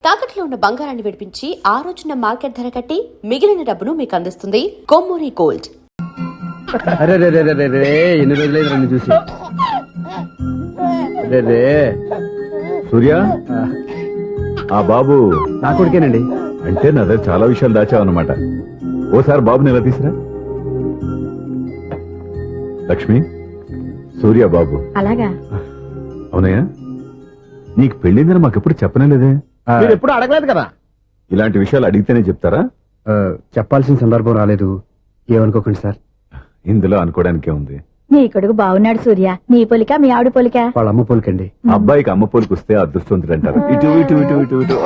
తాకట్లో ఉన్న బంగారాన్ని విడిపించి ఆ రోజున మార్కెట్ ధర కట్టి మిగిలిన డబ్బును మీకు అందిస్తుంది కొమ్మూరి గోల్డ్. ఎన్ని రోజులైంది నన్ను చూసి. సూర్య, ఆ బాబు నా కొడుకేనండి. అంటే నా దగ్గర చాలా విషయాలు దాచావన్నమాట. ఓసారి బాబుని ఎలా తీసురా. లక్ష్మి, సూర్య బాబు. అలాగా? అవునయ్యా, నీకు పెళ్ళిందని మాకెప్పుడు చెప్పనేలేదే. మీరు ఎప్పుడు అడగలేదు కదా. ఇలాంటి విషయాలు అడిగితేనే చెప్తారా? చెప్పాల్సిన సందర్భం రాలేదు, ఏమనుకోకండి సార్. ఇందులో అనుకోవడానికే ఉంది. నీ కొడుకు బాగున్నాడు సూర్య. నీ పోలిక మీ ఆవిడ పోలిక? వాళ్ళ అమ్మ పోలికండి. అబ్బాయికి అమ్మ పోలికి వస్తే అదృష్టవంతుడు అంటారు. ఇటు ఇటు ఇటు ఇటు ఇటు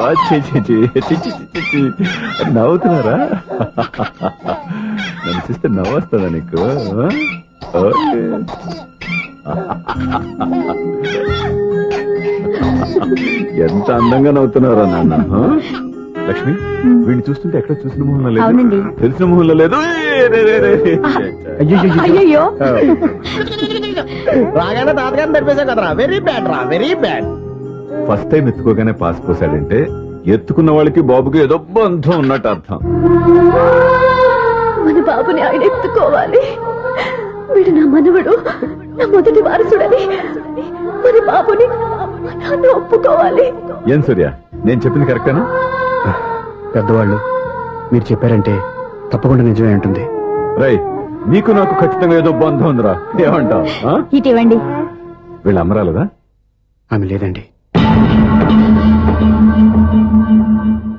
నవ్వుతున్నారా? నన్ను చూస్తే నవ్వొస్తుందా నీకు? ఎంత అందంగా నవ్వుతున్నారా నాన్న. లక్ష్మి, వీడిని చూస్తుంటే ఎక్కడ చూసిన మొహంలో లేదు, తెలిసిన మొహంలో లేదు. అయ్యో, రాగానే తాతగారిని నడిపేశావు కదరా. వెరీ బ్యాడ్ రా, వెరీ బ్యాడ్. ఫస్ట్ టైం ఎత్తుకోగానే పాస్ పోసాడంటే ఎత్తుకున్న వాళ్ళకి బాబుకి ఏదో బంధం ఉన్నట్టు అర్థం. మన బాబుని ఆయన ఎత్తుకోవాలి. వీడు నా మనవడు, నా మొదటి వారసుడని మన బాబుని నాన్న ఒప్పుకోవాలి. ఏం సూర్య, నేను చెప్పింది కరెక్టేనా? పెద్దవాళ్ళు మీరు చెప్పారంటే తప్పకుండా నిజమే ఉంటుంది. రై, నీకు నాకు ఖచ్చితంగా ఏదో బంధం ఉందిరా. ఏమంటావు? ఇటీవండి. వీళ్ళ అమ్మరాలదా? ఆమె లేదండి.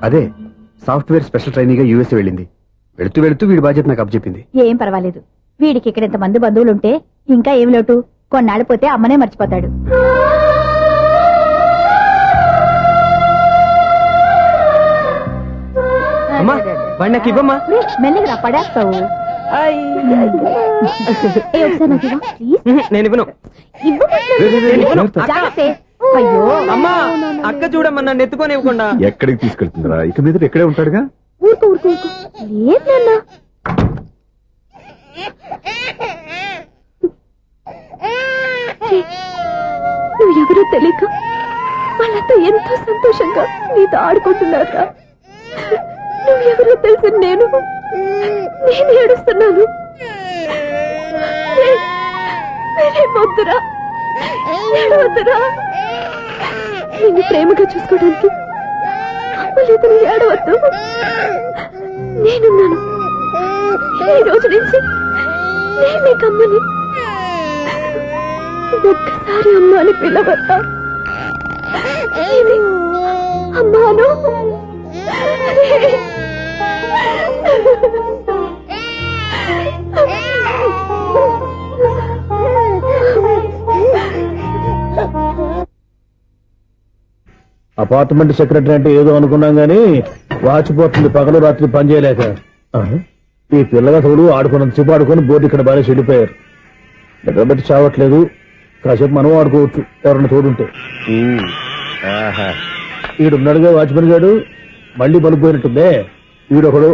అదే సాఫ్ట్వేర్ స్పెషల్ ట్రైనింగ్ గా యూఎస్ వెళ్ళింది. వెళుతూ వెళుతూ వీడి బాధ్యత నాకు అప్పచెప్పింది. ఏం పర్వాలేదు. వీడికి ఇక్కడ ఇంతమంది బంధువులుంటే ఇంకా ఏమి లోటు. కొన్నాళ్ళు పోతే అమ్మనే మర్చిపోతాడు. మెల్లిగా పడేస్తావు. నేను ఇవ్వను. అయ్యో అమ్మా, అక్క చూడమ్మా, నన్ను ఎత్తుకొని ఇవ్వకుండా. ఎక్కడికి తీసుకెళ్తుందిరా? ఇక మీద ఎక్కడే ఉంటాడుగా. ఊరుకో ఊరుకో ఊరుకో. లేదన్నా, నువ్వు ఎవరో తెలియక వాళ్ళంతా ఎంతో సంతోషంగా నీతో ఆడుకుంటున్నారా. నువ్వెవరో తెలిసి నేను ఏడుస్తున్నాను. వద్దురా, ఏడవద్దురా. నిన్ను ప్రేమగా చూసుకోవడానికి అమ్మలేదు, ఏడవద్దు. నేనున్నాను. ఈ రోజు నుంచి నేను నీకు అమ్మని. ఒక్కసారి అమ్మ అని పిలవద్దా? అమ్మాను. అపార్ట్మెంట్ సెక్రటరీ అంటే ఏదో అనుకున్నాం గానీ వాచిపోతుంది పగలు రాత్రి పని చేయలేక. ఈ పిల్లగా తోడు ఆడుకున్నంతసేపు ఆడుకొని బోర్డు ఇక్కడ బాగా చెడిపోయారు. నిద్రబెట్టి చావట్లేదు. కాసేపు మనం ఆడుకోవచ్చు ఎవరన్నా తోడుంటే. ఈడున్నాడుగా వాచ్మెన్ గాడు, మళ్ళీ బలిపోయినట్టుందే. ఈడొకడు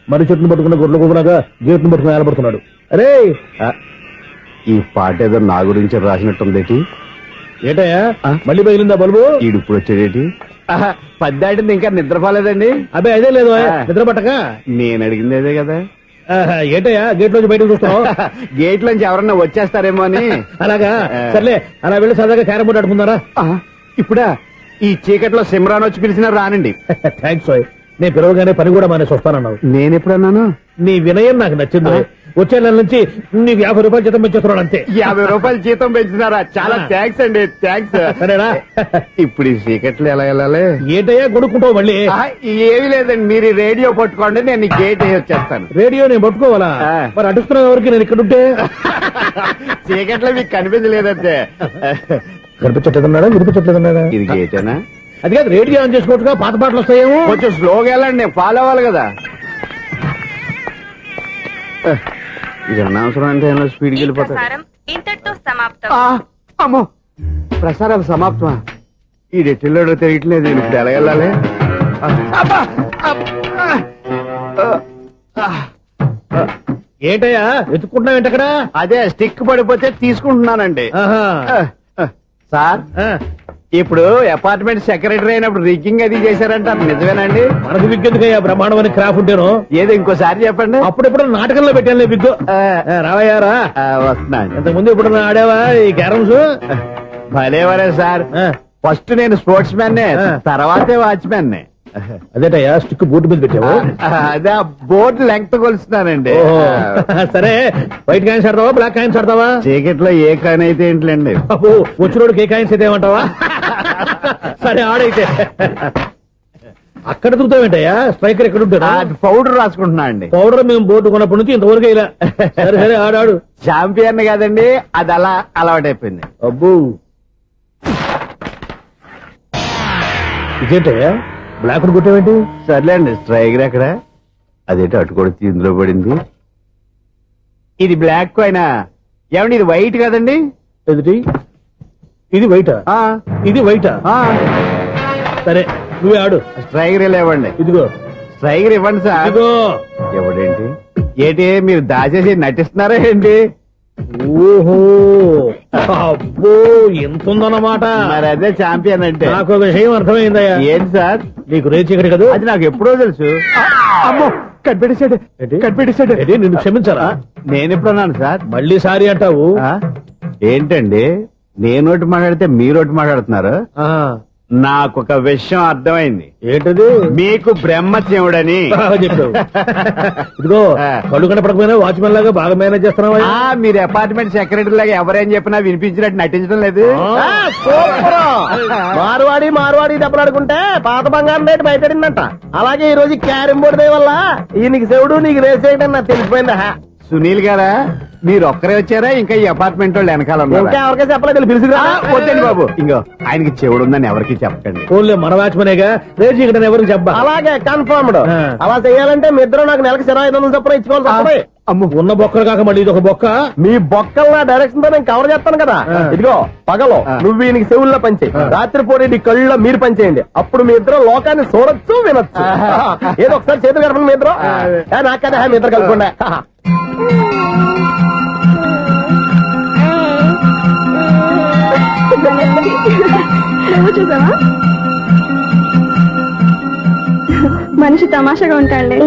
మరి చెట్టును పట్టుకున్న గొడ్ల కుమ్మలాగా గేట్ను పట్టుకుని ఏలబడుతున్నాడు. అరే, ఈ పాట ఏదో నా గురించి రాసినట్టుందేటి. ఏటయ్యా మళ్ళీ పగిలిందా బల్బు? ఈడు ఇప్పుడు వచ్చేదేటి? పద్దాటింది ఇంకా నిద్రపోలేదండి. అబ్బాయి అదే లేదు నిద్ర పట్టక. నేను అడిగింది అదే కదా. ఏటయ్యా గేట్ లోంచి బయటకు చూస్తావు? గేట్ లోంచి ఎవరన్నా వచ్చేస్తారేమో అని. అలాగా? సర్లే, అలా వెళ్ళి సరదాగా క్యారం బోర్డు ఆడుకుందారా? ఇప్పుడా? ఈ చీకట్లో సిమ్రాన్ వచ్చి పిలిచినా రానండి. థ్యాంక్స్. నేను పిలవగానే పని కూడా మానేసి వస్తానన్నావు. నేను ఎప్పుడన్నాను? నీ వినయం నాకు నచ్చింది. వచ్చే నెల నుంచి నీకు 50 రూపాయలు జీతం పెంచేస్తున్నాడు అంతే. 50 రూపాయలు జీతం పెంచినారా? చాలా థ్యాంక్స్ అండి, థ్యాంక్స్. సరేనా? ఇప్పుడు ఈ చీకట్లు ఎలా వెళ్ళాలి? ఏంటయ్యా కొడుకుంటావు మళ్ళీ? ఏమీ లేదండి, మీరు ఈ రేడియో పట్టుకోండి, నేను ఈ గేట్ వేసి వచ్చేస్తాను. రేడియో నేను పట్టుకోవాలా? మరి అడుస్తున్నావు ఎవరికి? నేను ఇక్కడ ఉంటే చీకట్లో మీకు కనిపించలేదంటే. కనిపించట్లేదన్నాడా వినిపించట్లేదన్నాడా? ఇది గేటేనా? అది కాదు, రేడియో ఆన్ చేసుకోవచ్చుగా, పాత పాటలు వస్తాయేమో. కొంచెం స్లోగా వెళ్ళండి, నేను ఫాలో అవ్వాలి కదా. ఇది అనవసరం అంటే స్పీడ్కి వెళ్ళిపోతాడు. అమ్మో, ప్రసారాలు సమాప్తమా? ఈ డెట్టిల్లోడో తెలియట్లేదు. ఇప్పుడు ఎలా వెళ్ళాలి? ఏంటయ్యా వెతుక్కుంటున్నావు ఏంటక్కడ? అదే స్టిక్ పడిపోతే తీసుకుంటున్నానండి. సార్, ఇప్పుడు అపార్ట్మెంట్ సెక్రటరీ అయినప్పుడు రిగ్గింగ్ అది చేశారంట నిజమేనండి? మనకు విగ్గెందుకయ్యా బ్రహ్మాండమైన క్రాఫ్ ఉంటేను ఏదో ఇంకోసారి చెప్పండి. అప్పుడెప్పుడు నాటకంలో పెట్టాను బిగ్గు రావయ్యారా వస్తున్నాను. ఇంతకుముందు ఇప్పుడు ఆడావా ఈ క్యారమ్స్ భలేవరే సార్. ఫస్ట్ నేను స్పోర్ట్స్ మ్యాన్ తర్వాతే వాచ్మెన్. అదేటయ్యా స్టిక్ బూట్ మీద పెట్టావు అదే బోర్డు లెంగ్త్ కొలుస్తున్నానండి. ఓహో. సరే వైట్ కాయిన్స్ ఆడతావా బ్లాక్ కాయిన్స్ ఆడతావా? చీకట్ లో ఏ కాని అయితే ఏంటండి. బాబు వచ్చినోడు ఏ కాయిన్స్ అయితే ఏమంటావా? సరే ఆడైతే అక్కడ దూతావేంటయ్యా స్ట్రైకర్ ఎక్కడ ఉంటాడా? పౌడర్ రాసుకుంటున్నా అండి. పౌడర్ మేము బోర్డు కొన్నప్పటి నుంచి ఇంతవరకు ఇలా. సరే సరే ఆడాడు. చాంపియన్ కదండి, అది అలా అలవాటైపోయింది. అబ్బు ఇదేంటయ్యా బ్లాక్ కొట్టేవేంటి? సర్లేండి స్ట్రైకర్ ఎక్కడ? అదేంటి అటు కొడితే ఇందులో పడింది. ఇది బ్లాక్ అయినా ఏమండి ఇది వైట్ కదండి? ఎదుటి ఇది వైటా? ఇది వైటా? సరే నువ్వే ఆడు. స్ట్రైకర్ ఇవ్వండి. ఇదిగో స్ట్రైకర్ ఇవ్వండి సార్. ఇదిగో ఎవడేంటి ఏంటి మీరు దాచేసి నటిస్తున్నారా ఏంటి? ఓహో అబ్బో ఎంత ఉందన్నమాట. మరి అదే చాంపియన్ అంటే. నాకు ఒక విషయం అర్థమైందయ్యా. ఏంటి సార్? నీకు రేచి ఇక్కడ కదా? అది నాకు ఎప్పుడో తెలుసు. అమ్మో కనిపెట్టేశాడు కనిపెట్టేశాడు. నిన్ను క్షమించారా? నేను ఎప్పుడన్నాను సార్? మళ్ళీ సారీ అంటావు? ఏంటండి నేనోటి మాట్లాడితే మీరోటి మాట్లాడుతున్నారు? ఆ, నాకు ఒక విషయం అర్థమైంది. ఏంటది? మీకు బ్రహ్మత్యముడని. బాగా చెప్పావు. ఇదిగో కళ్ళు కనపడకపోయినా వాచ్మెన్ లాగా బాగా మేనేజ్ చేస్తున్నావా? మీరు అపార్ట్మెంట్ సెక్రటరీ లాగా ఎవరేం చెప్పినా వినిపించినట్టు నటించడం లేదు. మార్వాడి దెబ్బలాడుకుంటే పాత బంగారం రేటు బయటడిందంట. అలాగే ఈ రోజు క్యారం బోర్డు వల్ల ఈయనకి శివుడు నీకు రేసేయడం నాకు తెలిసిపోయిందా? సునీల్ గారా మీరు ఒక్కరే వచ్చారా ఇంకా ఈ అపార్ట్మెంట్ వాళ్ళు వెనకాల ఉన్నారా? ఇంకా ఎవరికైనా చెప్పలేదు పిలుచుకురా. వద్దండి బాబు, ఇంకో ఆయనకి చెవుడు ఉందని ఎవరికి చెప్పకండి. ఓన్లీ మన వాచ్మెనేగా రేచి ఇక్కడ ఎవరికి చెప్పా. అలాగే కన్ఫర్మ్డ్. అలా చేయాలంటే మీ ఇద్దరు నాకు నెలకు 2500 చొప్పున ఇచ్చుకోవాలి తప్పదు. అమ్మ ఉన్న బొక్కలు కాక మళ్ళీ ఇది ఒక బొక్క. మీ బొక్కల డైరెక్షన్ తో నేను కవర్ చేస్తాను కదా. ఇదిగో పగలో నువ్వు ఈయనకి చెవుల్లో పనిచేయి, రాత్రి పూట నీ కళ్ళలో మీరు పనిచేయండి. అప్పుడు మీ ఇద్దరు లోకాన్ని చూడొచ్చు వినొచ్చు. ఏదో ఒకసారి చేతులు కలపండి మీ ఇద్దరు. నాకదే మీ ఇద్దరు కలుపుకుండా. చూసావా మనిషి తమాషాగా ఉంటాడులే.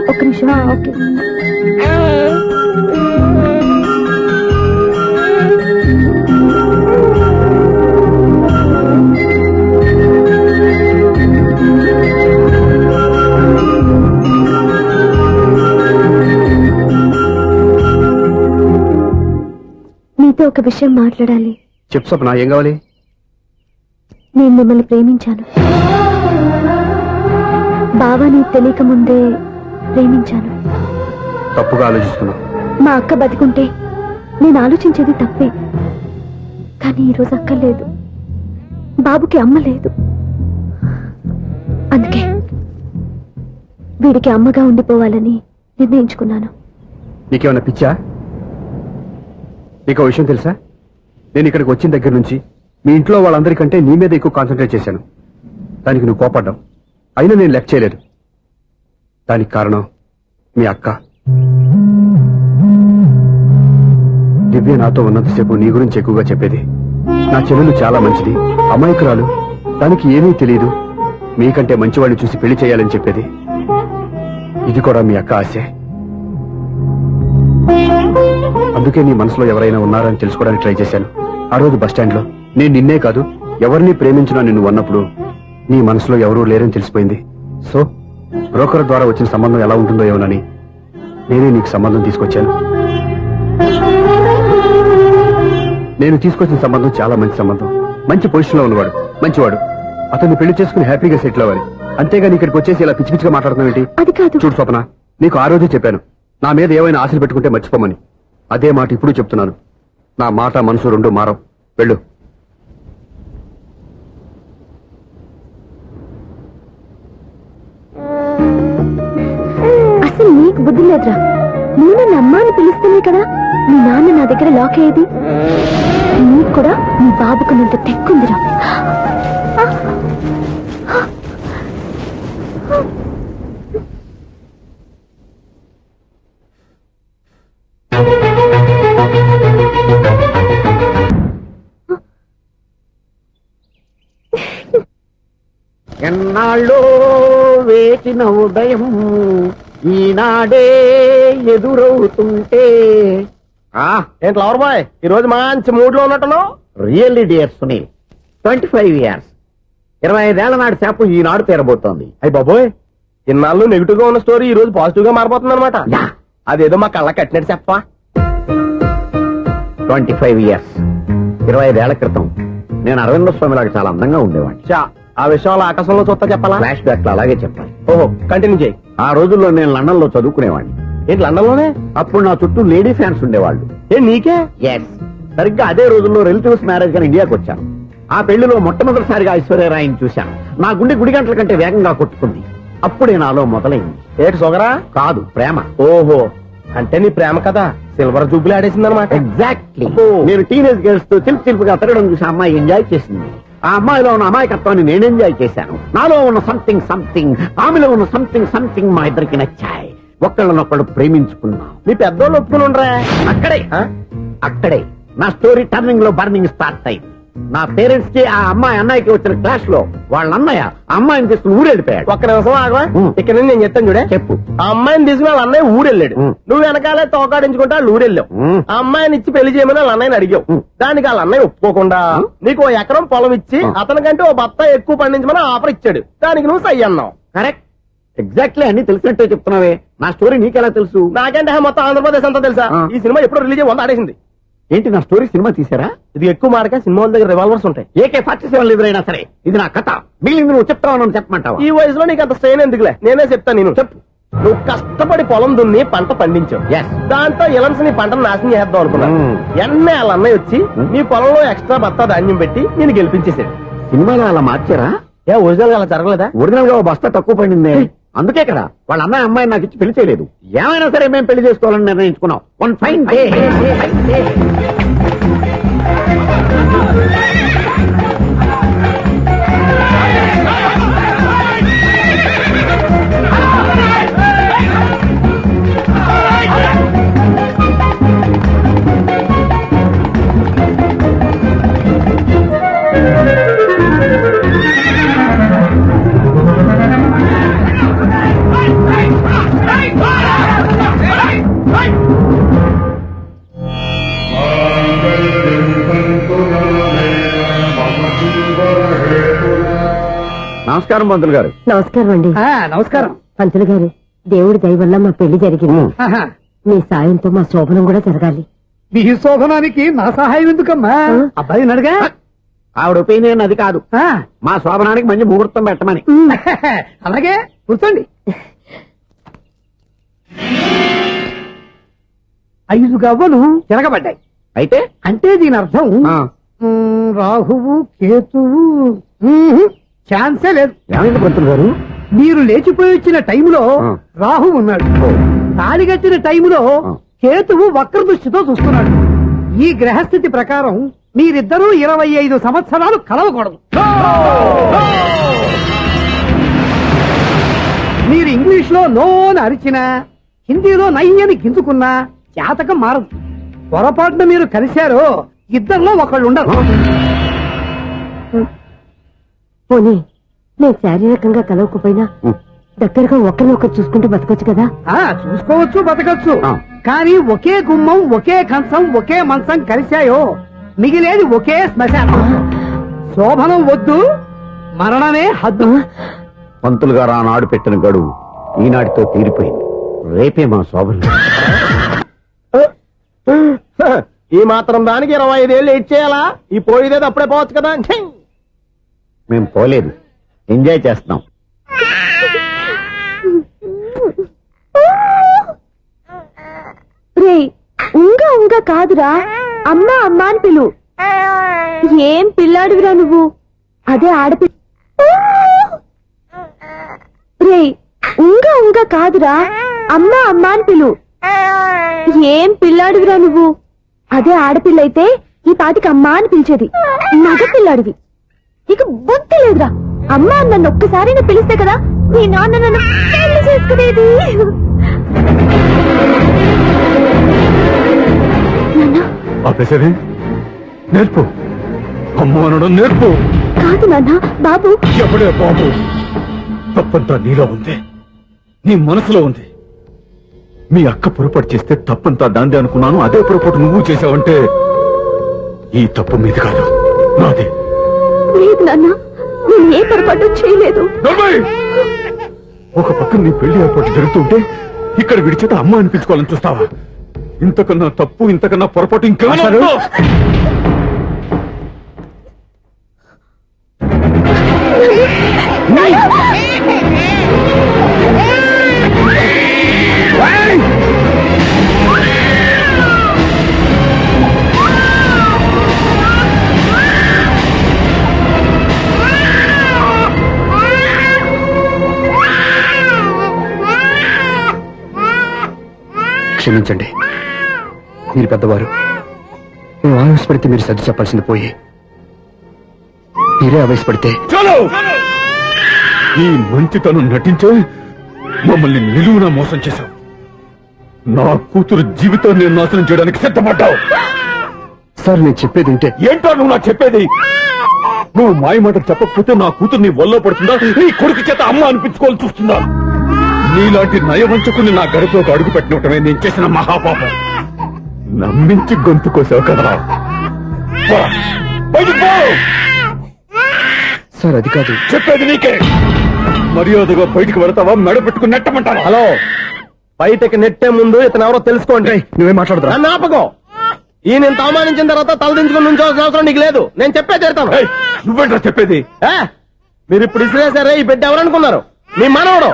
ఒక్క నిమిషం. ఓకే మీతో ఒక విషయం మాట్లాడాలి. చెప్పు స్వప్న, ఏం కావాలి? నేను మిమ్మల్ని ప్రేమించాను. బావా నీకు తెలియక ముందే ప్రేమించాను. తప్పుగా ఆలోచిస్తున్నావు. మా అక్క బతికుంటే నేను ఆలోచించేది తప్పే. కానీ ఈరోజు అక్క లేదు, బాబుకి అమ్మ లేదు. అందుకే వీడికి అమ్మగా ఉండిపోవాలని నిర్ణయించుకున్నాను. నీకేమన్నా పిచ్చా? నీకు విషయం తెలుసా? నేను ఇక్కడికి వచ్చిన దగ్గర నుంచి మీ ఇంట్లో వాళ్ళందరికంటే నీ మీద ఎక్కువ కాన్సన్ట్రేట్ చేశాను. దానికి నువ్వు కోపడ్డావు. అయినా నేను లెక్క చేయలేదు. దానికి కారణం మీ అక్క. దివ్య నాతో ఉన్నంతసేపు నీ గురించి ఎక్కువగా చెప్పేది. నా చెల్లెలు చాలా మంచిది, అమాయకురాలు, దానికి ఏమీ తెలియదు, మీకంటే మంచివాడిని చూసి పెళ్లి చేయాలని చెప్పేది. ఇది కూడా మీ అక్క ఆశే. అందుకే నీ మనసులో ఎవరైనా ఉన్నారని తెలుసుకోవడానికి ట్రై చేశాను. ఆ రోజు బస్టాండ్ లో నేను నిన్నే కాదు ఎవరిని ప్రేమించినా నిన్ను అన్నప్పుడు నీ మనసులో ఎవరూ లేరని తెలిసిపోయింది. సో బ్రోకర్ ద్వారా వచ్చిన సంబంధం ఎలా ఉంటుందో ఏమోనని నేనే నీకు సంబంధం తీసుకొచ్చాను. నేను తీసుకొచ్చిన సంబంధం చాలా మంచి సంబంధం. మంచి పొజిషన్ లో ఉన్నవాడు, మంచివాడు. అతన్ని పెళ్లి చేసుకుని హ్యాపీగా సెటిల్ అవ్వాలి. అంతేగాని ఇక్కడికి వచ్చేసి ఇలా పిచ్చి పిచ్చిగా మాట్లాడుతున్నావు ఏంటి? అది కాదు. చూడు స్వప్న, నీకు ఆ రోజే చెప్పాను నా మీద ఏమైనా ఆశలు పెట్టుకుంటే మర్చిపోమని. అదే మాట ఇప్పుడు చెప్తున్నాను. నా మాట మనసు రెండు మారవు. వెళ్ళు. అసలు నీకు బుద్ధి లేదురా. నువ్వు నన్ను అమ్మా అని పిలుస్తేనే కదా మీ నాన్న నా దగ్గర లాక్ అయ్యేది. నీకు కూడా నీ బాబుకు నంత తెక్కుందిరా. ఎన్నాళ్ళో వేచిన ఉదయం ఈనాడే ఎదురవుతుంటే ఏంటి లవర్ బాయ్ ఈ రోజు మంచి మూడ్ లో ఉన్నట్టును రియల్లీ డియర్ సునీల్ 25 ఇయర్స్ 25 ఏళ్ల నాటి శాపం ఈనాడు తీరబోతోంది. అయ్యి బాబోయ్ ఇన్నాళ్ళు నెగిటివ్ గా ఉన్న స్టోరీ ఈ రోజు పాజిటివ్ గా మారిపోతుంది అనమాట యా. అదేదో మా కళ్ళ కట్టినట్టు చెప్పా 25 ఇయర్స్ 25 ఏళ్ల క్రితం నేను అరవింద స్వామిలాగా చాలా అందంగా ఉండేవాడిని. చా ఆ విషయంలో ఆకాశంలో చూస్తా చెప్పాలా ఫ్లాష్ బ్యాక్ లో అలాగే చెప్పాలి. ఓహో కంటిన్యూ చేయి ఆ రోజుల్లో నేను లండన్ లో చదువుకునేవాడిని. ఏంటి లండన్ లోనే అప్పుడు నా చుట్టూ లేడీ ఫ్యాన్స్ ఉండేవాళ్ళు. ఏ నీకే ఎస్, సరిగ్గా అదే రోజుల్లో రిలేటివ్స్ మ్యారేజ్ గా ఇండియాకి వచ్చాను. ఆ పెళ్లిలో మొట్టమొదటిసారిగా ఐశ్వర్యరాయని చూశాను. నా గుండె గుడి గంటల కంటే వేగంగా కొట్టుకుంది. అప్పుడే నాలో మొదలైంది. ఏటి సొగరా కాదు, ప్రేమ. ఓహో అంటే నీ ప్రేమ కదా సిల్వర్ జూబులు ఆడేసింది అనమాట ఎగ్జాక్ట్లీ. ఓ. నేను టీనేజ్ గర్ల్స్ తో చిలుపుగా తిరగడం చూసి ఆ అమ్మాయి ఎంజాయ్ చేసింది. ఆ అమ్మాయిలో ఉన్న అమాయకత్వాన్ని నేను ఎంజాయ్ చేశాను. నాలో ఉన్న సంథింగ్ ఆమెలో ఉన్న సంథింగ్ మా ఇద్దరికి నచ్చాయి. ఒక్కళ్ళనొక్కడు ప్రేమించుకున్నాం. మీ పెద్దోళ్ళు ఒప్పుకుని ఉండరా అక్కడే నా స్టోరీ టర్నింగ్ లో బర్నింగ్ స్టార్ట్ అయింది. నా పేరెంట్స్ కి ఆ అమ్మాయి అన్నయ్యకి వచ్చిన క్లాష్ లో వాళ్ళ అన్నయ్య ఆ అమ్మాయిని తీసుకుని ఊరెళ్ళిపోయాడు. ఒక్క నిమిషం ఆగవా ఇక్కడ నుంచి నేను చెప్తాను చూడే చెప్పు. ఆ అమ్మాయిని తీసుకుని వాళ్ళ అన్నయ్య ఊరెళ్ళాడు ఉం. నువ్వు వెనకాలే తోకాడించుకుంటా వాళ్ళు ఊరెళ్ళావు ఉం. ఆ అమ్మాయిని ఇచ్చి పెళ్లి చేయమని వాళ్ళ అన్నయ్యని అడిగావు ఉం. దానికి వాళ్ళ అన్నయ్య ఒప్పుకోకుండా నీకు 1 ఎకరం పొలం ఇచ్చి ఉం. అతనికంటే ఓ బత్త ఎక్కువ పండించమని ఆఫర్ ఇచ్చాడు. దానికి నువ్వు సై అన్నావు. కరెక్ట్, ఎగ్జాక్ట్లీ అన్ని తెలిసినట్టే చెప్తున్నావే. నా స్టోరీ నీకెలా తెలుసు? నాకంటే మొత్తం ఆంధ్రప్రదేశ్ అంతా తెలుసా ఆ. ఈ సినిమా ఎప్పుడు రిలీజ్ 100 ఆడేసింది. ఏంటి, నా స్టోరీ సినిమా తీసారా? ఇది ఎక్కువ మాటగా సినిమాల దగ్గర రివాల్వర్స్ ఉంటాయి. AK-47 ఎదురైనా సరే ఇది నా కథ. మిగిలింది నువ్వు చెప్తావు చెప్పమంటావా? ఈ వయసులో నీకు అంత స్ట్రెయిన్ ఎందుకులే, నేనే చెప్తాను. నేను చెప్పు. నువ్వు కష్టపడి పొలం దున్ని పంట పండించావు. Yes. దాంతో ఇలన్స్ నీ పంటను నాశనం చేద్దాం అనుకున్నా. Hmm. ఎన్నే వాళ్ళ అన్నయ్య వచ్చి నీ పొలంలో ఎక్స్ట్రా బత్తా ధాన్యం పెట్టి నేను గెలిపించేసాడు. సినిమాలో అలా మార్చారా? ఒరిజినల్ గా అలా జరగలేదా? ఒరిజినల్ గా ఓ బస్తా తక్కువ పడింది. అందుకే కదా వాళ్ళ అమ్మాయి అమ్మాయిని నాకు ఇచ్చి పెళ్లి చేయలేదు. ఏమైనా సరే మేము పెళ్లి చేసుకోవాలని నిర్ణయించుకున్నాం. వన్ ఫైన్ డే నమస్కారం పంతులు గారు. నమస్కారం అండి. నమస్కారం. పంతులు గారు, దేవుడి దయ వల్ల మా పెళ్లి జరిగింది. ఆహా. మీ సాయంతో మా శోభనం కూడా జరగాలి. మీ శోభనానికి నా సహాయం ఎందుకమ్మా? అబ్బాయి అడగా. ఆవిడ ఒపీనియన్ అది కాదు, ఆ, మా శోభనానికి మంచి ముహూర్తం పెట్టమని. అలాగే కూర్చోండి. 5 గవ్వలు తిరగబడ్డాయి. అయితే అంటే దీని అర్థం ఆ, రాహువు కేతువు ఛాన్సే లేదు. ఏమైంది పంతులు గారు? మీరు లేచిపోయి వచ్చిన టైంలో ఆ. రాహు ఉన్నాడు. ఓ. తాళిగట్టిన టైంలో ఆ. కేతువు వక్ర దృష్టితో చూస్తున్నాడు. ఈ గ్రహస్థితి ప్రకారం మీరిద్దరూ 25 సంవత్సరాలు కలవకూడదు. మీరు ఇంగ్లీష్ లో నో అని అరిచినా, హిందీలో నై అని గింజుకున్నా జాతకం మారదు. పొరపాటున మీరు కలిశారో ఇద్దరిలో ఒకళ్ళు ఉండరు. పోనీ నేను శారీరకంగా కలవకపోయినా దగ్గరగా ఒకరినొకరు చూసుకుంటూ బతకొచ్చు కదా. చూసుకోవచ్చు, బతకచ్చు. ఆ. కానీ ఒకే గుమ్మం, ఒకే కంచం, ఒకే మంచం కలిశాయో మిగిలేది ఒకే శ్మశానం. శోభనం వద్దు, మరణమే హద్దు. పంతులు గారు ఆనాడు పెట్టిన గడువు ఈనాటితో తీరిపోయింది. రేపే మా శోభనం. ఈ మాత్రం దానికి 25 ఏళ్ళు ఏడ్ చేయాలా? ఈ పోయేదేదో అప్పుడే పోవచ్చు కదా. ఛీ! మేము పోలేదు, ఎంజాయ్ చేస్తున్నాం. రే ఉంగా కాదురా, అమ్మా అమ్మా అని పిలు. ఏం పిల్లాడివిరా నువ్వు? అదే ఆడపిల్ల. రే ఉంగా కాదురా, అమ్మా అమ్మా అని పిలు. ఏం పిల్లాడివిరా నువ్వు? అదే ఆడపిల్ల అయితే ఈ పాటికి అమ్మా అని పిలిచేది. మగ పిల్లాడివి, ఇక బుద్ధి లేదురా. అమ్మా నన్ను ఒక్కసారి పిలిస్తే కదా నీ నాన్న నన్ను పెళ్లి చేసుకునేది. ఆపేసేది నేర్పు, అమ్మ అనడం నేర్పు. కాదు నాన్న, బాబు. ఎవడే బాబు? తప్పంతా నీలో ఉంది, నీ మనసులో ఉంది. మీ అక్క పొరపాటు చేస్తే తప్పంతా దాందే అనుకున్నాను. అదే పొరపాటు నువ్వు చేసావంటే ఈ తప్పు మీది కాదు, నాదే. లేదు నాన్న, నేను ఏ పొరపాటు చేయలేదు. నవ్వయ్! ఒక పక్కన నీ పెళ్లి ఏర్పాటు జరుగుతుంటే ఇక్కడ విడిచేత అమ్మ అనిపించుకోవాలని చూస్తావా? ఇంతకన్నా తప్పు, ఇంతకన్నా పొరపాటు ఇంకేమన్నా? క్షమించండి, మీరు పెద్దవారు. మేము ఆవేశపడితే మీరు సర్ది చెప్పాల్సింది పోయి మీరే ఆవేశపడితే. చాలు! ఈ మంచితనం నటించే మమ్మల్ని నిలువున మోసం చేశావు. నా కూతురు జీవితాన్ని నాశనం చేయడానికి సిద్ధపడ్డావు. సార్, నేను చెప్పేది వింటే. ఏంటో నువ్వు నాకు చెప్పేది? నువ్వు మాయ మాటలు చెప్పకపోతే నా కూతురు నీ వల్ల పడుతుందా, నీ కొడుకు చేత అమ్మ అనిపించుకోవాలని చూస్తుందా? నీలాంటి నయవంచుకుని నా గడపలోకి అడుగు పెట్టినటమే నేను చేసిన మహాపాపం. నమ్మించి గొంతు కోసావు కదా. పో! బయటికి పో! సార్, అది కాదు. చెప్పేది నీకే. మర్యాదగా బయటికి వెళతావా, మెడ పెట్టుకుని నెట్టమంటావా? హలో, బయటకి నెట్టే ముందు ఇతను ఎవరో తెలుసుకోండి. నువ్వేం మాట్లాడదా? నన్ను ఆపకో. ఈయన ఇంత అవమానించిన తర్వాత తలదించుకుని నుంచోవాల్సిన అవసరం నీకు లేదు. నేను చెప్పే తీరుతాను. ఏయ్, నువ్వేంట్రా చెప్పేది? మీరు ఇప్పుడు ఇసిరేసారే, ఈ బిడ్డ ఎవరనుకున్నారు? మీ మనవడు,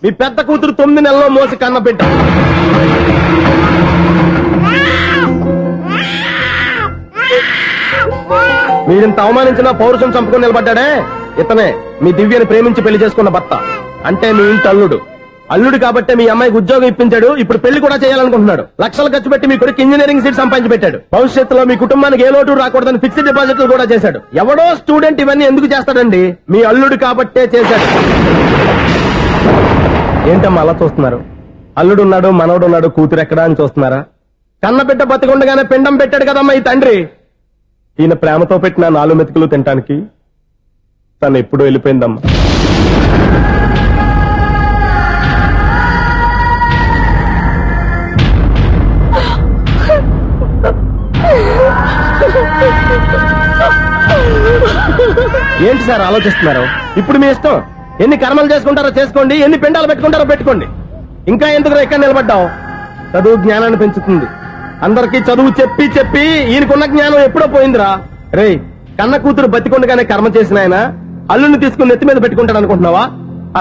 మీ పెద్ద కూతురు 9 నెలల్లో మోసి కన్న బిడ్డ. మీరింత అవమానించిన పౌరుషం చంపుకొని నిలబడ్డాడే, ఇతనే మీ దివ్యని ప్రేమించి పెళ్లి చేసుకున్న భర్త. అంటే మీ ఇంటి అల్లుడు. అల్లుడు కాబట్టే మీ అమ్మాయికి ఉద్యోగం ఇప్పించాడు. ఇప్పుడు పెళ్లి కూడా చేయాలనుకుంటున్నాడు. లక్షలు ఖర్చు పెట్టి మీ కొడుకు ఇంజనీరింగ్ సీట్ సంపాదించి పెట్టాడు. భవిష్యత్తులో మీ కుటుంబానికి ఏ లోటు రాకూడదని ఫిక్స్డ్ డిపాజిట్లు కూడా చేశాడు. ఎవడో స్టూడెంట్ ఇవన్నీ ఎందుకు చేస్తాడండి? మీ అల్లుడు కాబట్టే చేశాడు. ఏంటమ్మా అలా చూస్తున్నారు? అల్లుడు ఉన్నాడు, మనవడు ఉన్నాడు, కూతురు ఎక్కడా అని చూస్తున్నారా? కన్నబిడ్డ బతికుండగానే పిండం పెట్టాడు కదమ్మా ఈ తండ్రి. ఈయన ప్రేమతో పెట్టిన 4 మెతుకులు తినటానికి తను ఎప్పుడూ వెళ్ళిపోయిందమ్మా. ఏంటి సార్ ఆలోచిస్తున్నారు? ఇప్పుడు మీ ఇష్టం. ఎన్ని కర్మలు చేసుకుంటారో చేసుకోండి, ఎన్ని పిండాలు పెట్టుకుంటారో పెట్టుకోండి. ఇంకా ఎందుకు ఇక్కడ నిలబడ్డావు? చదువు జ్ఞానాన్ని పెంచుతుంది. అందరికీ చదువు చెప్పి చెప్పి ఈయనకున్న జ్ఞానం ఎప్పుడో పోయిందిరా. రే, కన్న కూతురు బతికొండగానే కర్మ చేసిన ఆయన అల్లుని తీసుకుని నెత్తి మీద పెట్టుకుంటాడు అనుకుంటున్నావా?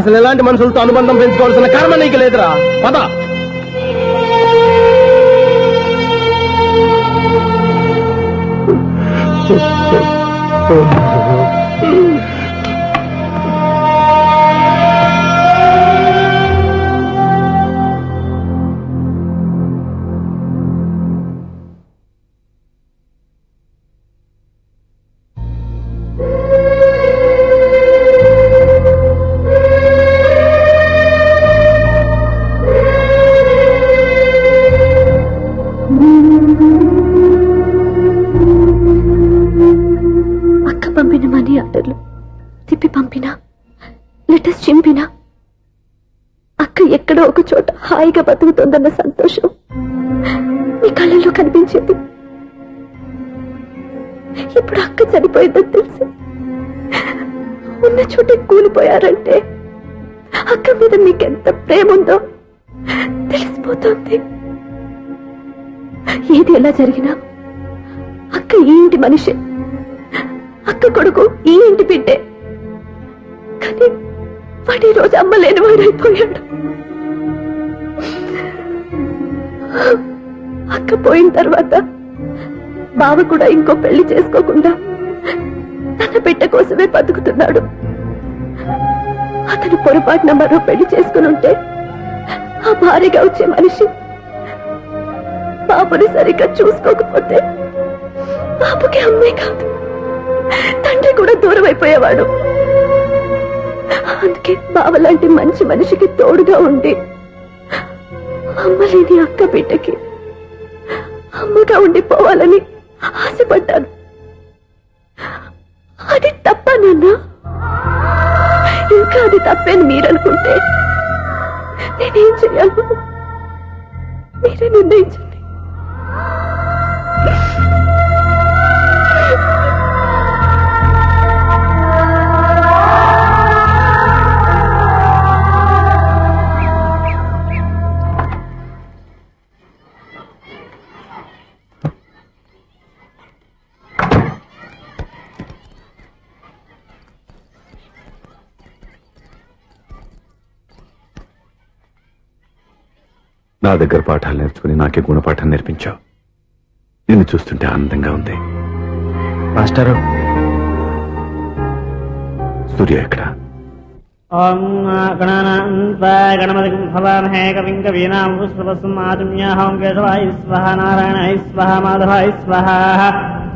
అసలు ఎలాంటి మనుషులతో అనుబంధం పెంచుకోవాల్సిన కర్మ నీకు లేదురా. పద. పంపిన మనీ ఆర్డర్లు తిప్పి పంపినా, లెటర్స్ చింపినా అక్క ఎక్కడో ఒక చోట హాయిగా బతుకుతోందన్న సంతోషం మీ కళ్ళల్లో కనిపించేది. ఇప్పుడు అక్క చనిపోయిందని తెలిసి ఉన్న చోటే కూలిపోయారంటే అక్క మీద మీకెంత ప్రేమ ఉందో తెలిసిపోతుంది. ఏది ఎలా జరిగినా అక్క ఈ ఇంటి మనిషి, అక్క కొడుకు ఈ ఇంటి బిడ్డే. కానీ వాడి రోజు అమ్మ లేని వాడైపోయాడు. అక్క పోయిన తర్వాత బావ కూడా ఇంకో పెళ్లి చేసుకోకుండా తన బిడ్డ కోసమే బతుకుతున్నాడు. అతను పొరపాటున మరో పెళ్లి చేసుకుని ఉంటే ఆ భార్యగా వచ్చే మనిషి బాబుని సరిగ్గా చూసుకోకపోతే బాబుకి అమ్మే కాదు తండ్రి కూడా దూరం అయిపోయేవాడు. అందుకే బావలాంటి మంచి మనిషికి తోడుగా ఉండి అమ్మ లేని అక్క బిడ్డకి అమ్మగా ఉండిపోవాలని ఆశపడ్డాను. అది తప్ప నాన్న. ఇంకా అది తప్పని మీరనుకుంటే నేనేం చెయ్యాలి? మీరే నిర్ణయించండి. నా దగ్గర పాఠాలు నేర్చుకుని నాకే గుణపాఠం నేర్పించావు. నిన్ను చూస్తుంటే ఆనందంగా ఉంది. మాస్టరు, సూర్య ఎక్కడ? ఓం గణపతి భవామహే కవిం కవీనాం పుష్పవస్మాతుమ్యాహం కేశవాయ స్వహ నారాయణాయ స్వహ మాధవాయ స్వహ.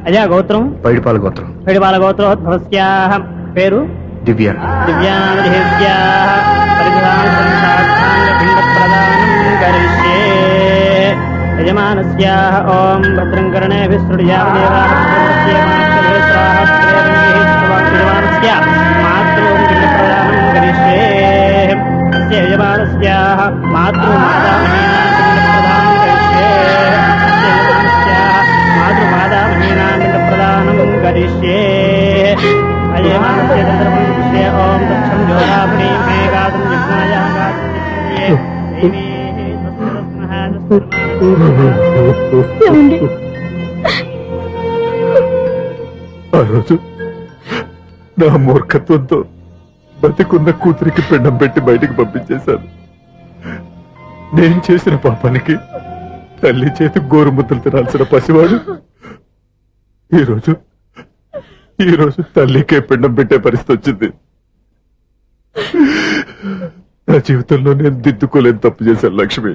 అజా గోత్రం పైడిపాల గోత్రం. పైడిపాల గోత్రోద్భవస్యాః. పేరు దివ్య. దివ్యానామధేస్యాః. పరిధానసంసార్థాంగపిండప్రదానం కరిష్యే. యజమానస్యాః ఓం భద్రం కర్ణేభిः శృణుయామదేవాः. యజమానస్య మాతృం పిండప్రదానం కరిష్యే. అస్య యజమానస్యాః మాతృమాతామహీనాం పిండప్రదానం కరిష్యే. అస్య యజమానస్యాః మాతృమాతామహీనాం పిండప్రదానం కరిష్యే. అజయమానస్య చంద్రమం విషయ ఓం దక్షం జ్యోరాపుణీ మే గాతుం జిహ్నాయ గాతుం జిహ్నయే. దేవీ స్వస్తిరస్మః ఏమండి? ఆ రోజు నా మూర్ఖత్వంతో బతికున్న కూతురికి పిండం పెట్టి బయటికి పంపించేశాను. నేను చేసిన పాపానికి తల్లి చేతి గోరుముద్దలు తినాల్సిన పసివాడు ఈ రోజు తల్లికే పిండం పెట్టే పరిస్థితి వచ్చింది. నా జీవితంలో నేను దిద్దుకోలేని తప్పు చేశాను లక్ష్మి.